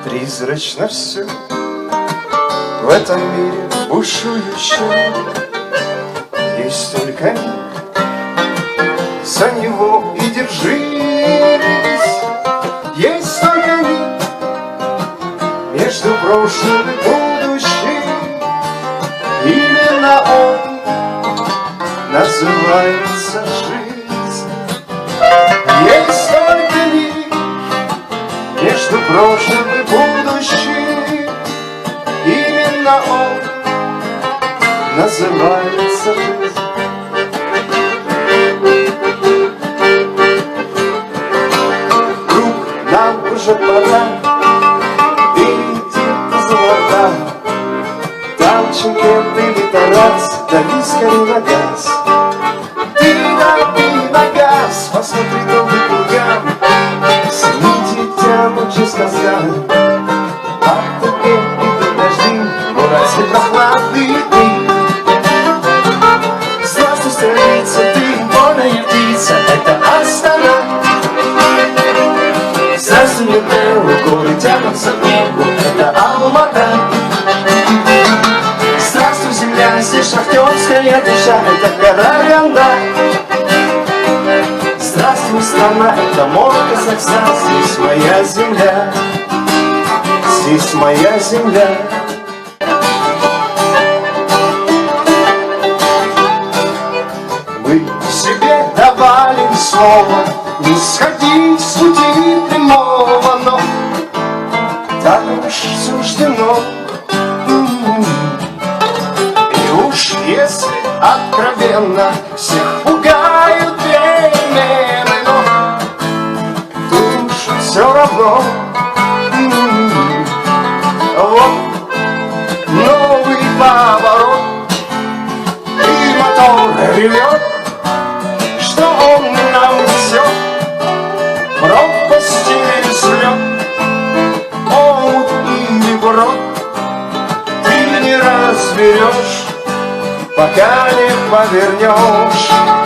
Призрачно все в этом мире бушующем. Есть только миг, за него и держись. Есть только миг между прошлым и будущим. Именно он называется жизнь. Есть только миг между прошлым и будущим. Именно он называется жизнь. Друг, нам уже пора перейти из золота. Там Чимкент или Тарас, дави скорей на газ. Ты дави на газ, посмотри добрый кругам. Снимите тянут сказка. От тебе идут дожди, но разве прохладные дни? Здравствуй, столица, ты вольная птица, это Астана. Здравствуй, Метео, горы тянутся к небу, это Алмата. Здравствуй, земля, здесь шахтерская душа, это Караганда. Здравствуй, страна, это мой Казахстан, здесь моя земля. Здесь моя земля. Мы себе давали слово не сходить с пути прямого, но так уж суждено. И уж если откровенно всех пугают перемены, но тут уж все равно. Вот новый поворот, и мотор ревет. Что он нам несет? Пропасть или взлет, омут или брод, ты не разберешь, пока не повернешь.